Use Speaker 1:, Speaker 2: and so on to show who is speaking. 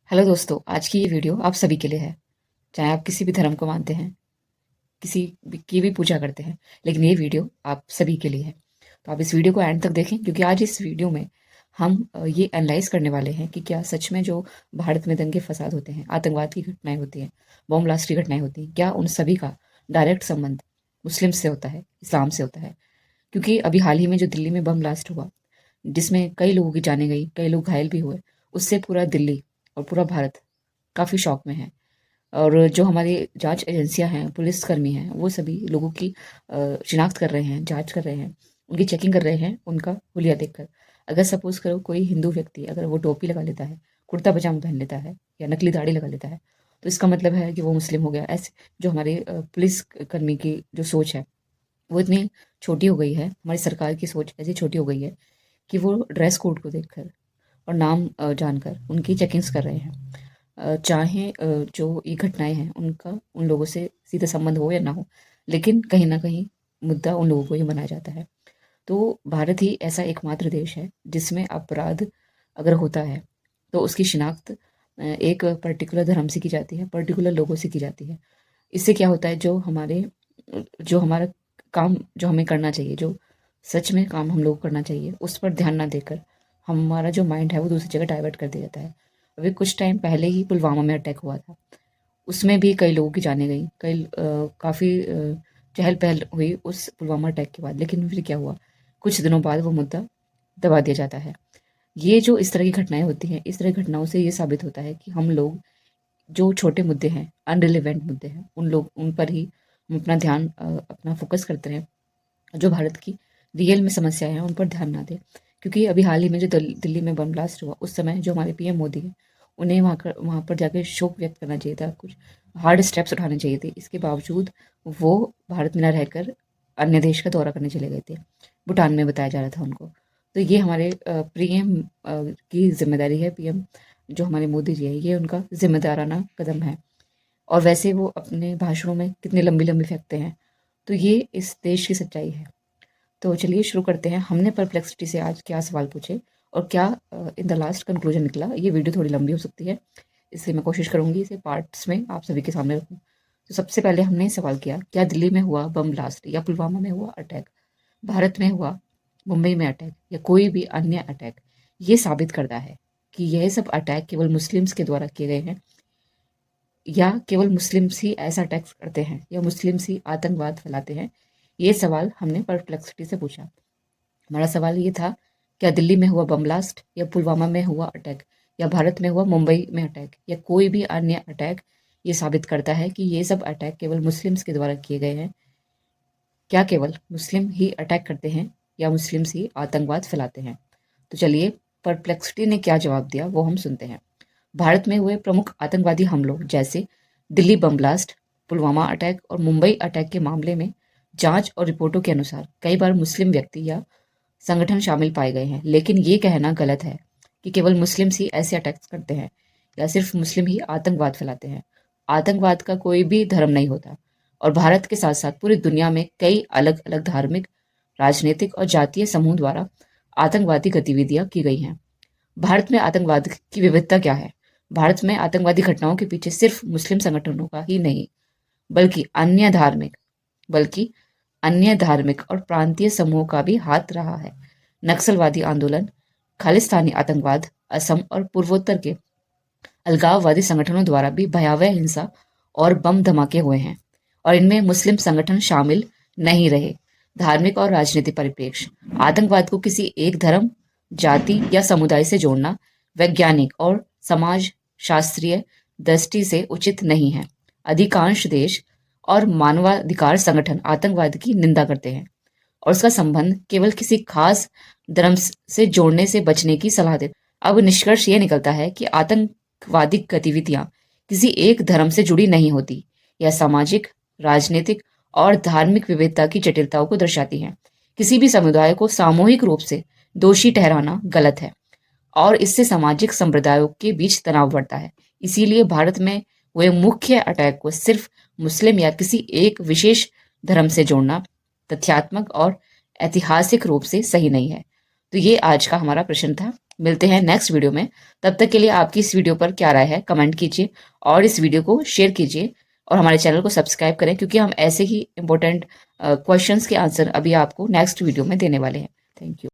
Speaker 1: Hello दोस्तों, आज की ये वीडियो आप सभी के लिए है। चाहे आप किसी भी धर्म को मानते हैं, की भी पूजा करते हैं, लेकिन ये वीडियो आप सभी के लिए है। तो आप इस वीडियो को एंड तक देखें, क्योंकि आज इस वीडियो में हम ये एनालाइज करने वाले हैं कि क्या सच में जो भारत में दंगे फसाद होते हैं, आतंकवाद की घटनाएं होती हैं, बम ब्लास्ट की घटनाएं होती हैं, क्या उन सभी का डायरेक्ट संबंध मुस्लिम से होता है, इस्लाम से होता है। क्योंकि अभी हाल ही में जो दिल्ली में बम ब्लास्ट हुआ, जिसमें कई लोगों की जानें गई, कई लोग घायल भी हुए, उससे पूरा दिल्ली और पूरा भारत काफ़ी शॉक में है। और जो हमारी जांच एजेंसियां हैं, पुलिसकर्मी हैं, वो सभी लोगों की शिनाख्त कर रहे हैं, जांच कर रहे हैं, उनकी चेकिंग कर रहे हैं, उनका हुलिया देखकर। अगर सपोज़ करो कोई हिंदू व्यक्ति अगर वो टोपी लगा लेता है, कुर्ता पजामा पहन लेता है या नकली दाढ़ी लगा लेता है, तो इसका मतलब है कि वो मुस्लिम हो गया। ऐसे जो हमारे पुलिसकर्मी की जो सोच है, वो इतनी छोटी हो गई है, हमारी सरकार की सोच ऐसी छोटी हो गई है कि वो ड्रेस कोड को देखकर और नाम जानकर उनकी चेकिंग्स कर रहे हैं। चाहे जो ये घटनाएं हैं उनका उन लोगों से सीधा संबंध हो या ना हो, लेकिन कहीं ना कहीं मुद्दा उन लोगों को ही बनाया जाता है। तो भारत ही ऐसा एकमात्र देश है जिसमें अपराध अगर होता है तो उसकी शिनाख्त एक पर्टिकुलर धर्म से की जाती है, पर्टिकुलर लोगों से की जाती है। इससे क्या होता है, जो हमारा काम जो हमें करना चाहिए, जो सच में काम हम लोग को करना चाहिए, उस पर ध्यान ना देकर हमारा जो माइंड है वो दूसरी जगह डाइवर्ट कर दिया जाता है। अभी कुछ टाइम पहले ही पुलवामा में अटैक हुआ था, उसमें भी कई लोगों की जानें गई, काफ़ी चहल पहल हुई उस पुलवामा अटैक के बाद, लेकिन फिर क्या हुआ, कुछ दिनों बाद वो मुद्दा दबा दिया जाता है। ये जो इस तरह की घटनाएं होती हैं, इस तरह की घटनाओं से ये साबित होता है कि हम लोग जो छोटे मुद्दे हैं, अनरिलेवेंट मुद्दे हैं, उन पर ही हम अपना ध्यान अपना फोकस करते रहें। जो भारत की रियल में समस्याएं हैं उन पर ध्यान ना दें। क्योंकि अभी हाल ही में जो दिल्ली में बम ब्लास्ट हुआ, उस समय जो हमारे पीएम मोदी हैं, उन्हें वहाँ पर जाकर शोक व्यक्त करना चाहिए था, कुछ हार्ड स्टेप्स उठाने चाहिए थे। इसके बावजूद वो भारत में न रहकर अन्य देश का दौरा करने चले गए थे। भूटान में बताया जा रहा था उनको। तो ये हमारे पीएम की जिम्मेदारी है। पीएम जो हमारे मोदी जी है, ये उनका जिम्मेदाराना कदम है। और वैसे वो अपने भाषणों में कितने लंबी लंबी फेंकते हैं। तो ये इस देश की सच्चाई है। तो चलिए शुरू करते हैं। हमने परप्लेक्सिटी से आज क्या सवाल पूछे और क्या इन द लास्ट कंक्लूजन निकला। ये वीडियो थोड़ी लंबी हो सकती है, इसलिए मैं कोशिश करूंगी इसे पार्ट्स में आप सभी के सामने रखूं। तो सबसे पहले हमने सवाल किया, क्या दिल्ली में हुआ बम ब्लास्ट या पुलवामा में हुआ अटैक, भारत में हुआ, मुंबई में अटैक या कोई भी अन्य अटैक, ये साबित करता है कि यह सब अटैक केवल मुस्लिम्स के द्वारा किए गए हैं, या केवल मुस्लिम्स ही ऐसा अटैक करते हैं, या मुस्लिम्स ही आतंकवाद फैलाते हैं। ये सवाल हमने परप्लेक्सिटी से पूछा। हमारा सवाल ये था, क्या दिल्ली में हुआ बम ब्लास्ट या पुलवामा में हुआ अटैक या भारत में हुआ मुंबई में अटैक या कोई भी अन्य अटैक, ये साबित करता है कि ये सब अटैक केवल मुस्लिम्स के द्वारा किए गए हैं। क्या केवल मुस्लिम ही अटैक करते हैं या मुस्लिम्स ही आतंकवाद फैलाते हैं? तो चलिए परप्लेक्सिटी ने क्या जवाब दिया वो हम सुनते हैं। भारत में हुए प्रमुख आतंकवादी हमलों जैसे Delhi bomb blast, Pulwama attack और मुंबई अटैक के मामले में जांच और रिपोर्टों के अनुसार कई बार मुस्लिम व्यक्ति या संगठन शामिल पाए गए हैं। लेकिन ये कहना गलत है कि केवल मुस्लिम्स ही ऐसे अटैक्स करते हैं या सिर्फ मुस्लिम ही आतंकवाद फैलाते हैं। आतंकवाद का कोई भी धर्म नहीं होता, और भारत के साथ साथ पूरी दुनिया में कई अलग अलग धार्मिक, राजनीतिक और जातीय समूह द्वारा आतंकवादी गतिविधियां की गई हैं। भारत में आतंकवाद की विविधता क्या है? भारत में आतंकवादी घटनाओं के पीछे सिर्फ मुस्लिम संगठनों का ही नहीं, बल्कि बल्कि अन्य धार्मिक और प्रांतीय समूहों का भी हाथ रहा है। नक्सलवादी आंदोलन, खालिस्तानी आतंकवाद, असम और पूर्वोत्तर के अलगाववादी संगठनों द्वारा भी भयावह हिंसा और बम धमाके हुए हैं, और इनमें मुस्लिम संगठन शामिल नहीं रहे। धार्मिक और राजनीतिक परिप्रेक्ष्य, आतंकवाद को किसी एक धर्म, जाति या समुदाय से जोड़ना वैज्ञानिक और समाज शास्त्रीय दृष्टि से उचित नहीं है। अधिकांश देश और मानवाधिकार संगठन आतंकवाद की निंदा करते हैं और उसका संबंध केवल किसी खास धर्म से जोड़ने से बचने की सलाह देते हैं। अब निष्कर्ष ये निकलता है कि आतंकवादी गतिविधियां किसी एक धर्म से जुड़ी नहीं होती। यह सामाजिक, राजनीतिक और धार्मिक विविधता की जटिलताओं को दर्शाती हैं। किसी भी समुदाय को सामूहिक रूप से दोषी ठहराना गलत है, और इससे सामाजिक संप्रदायों के बीच तनाव बढ़ता है। इसीलिए भारत में हुए मुख्य अटैक को सिर्फ मुस्लिम या किसी एक विशेष धर्म से जोड़ना तथ्यात्मक और ऐतिहासिक रूप से सही नहीं है। तो ये आज का हमारा प्रश्न था। मिलते हैं नेक्स्ट वीडियो में। तब तक के लिए आपकी इस वीडियो पर क्या राय है कमेंट कीजिए और इस वीडियो को शेयर कीजिए और हमारे चैनल को सब्सक्राइब करें, क्योंकि हम ऐसे ही इंपॉर्टेंट क्वेश्चंस के आंसर अभी आपको नेक्स्ट वीडियो में देने वाले हैं। Thank you.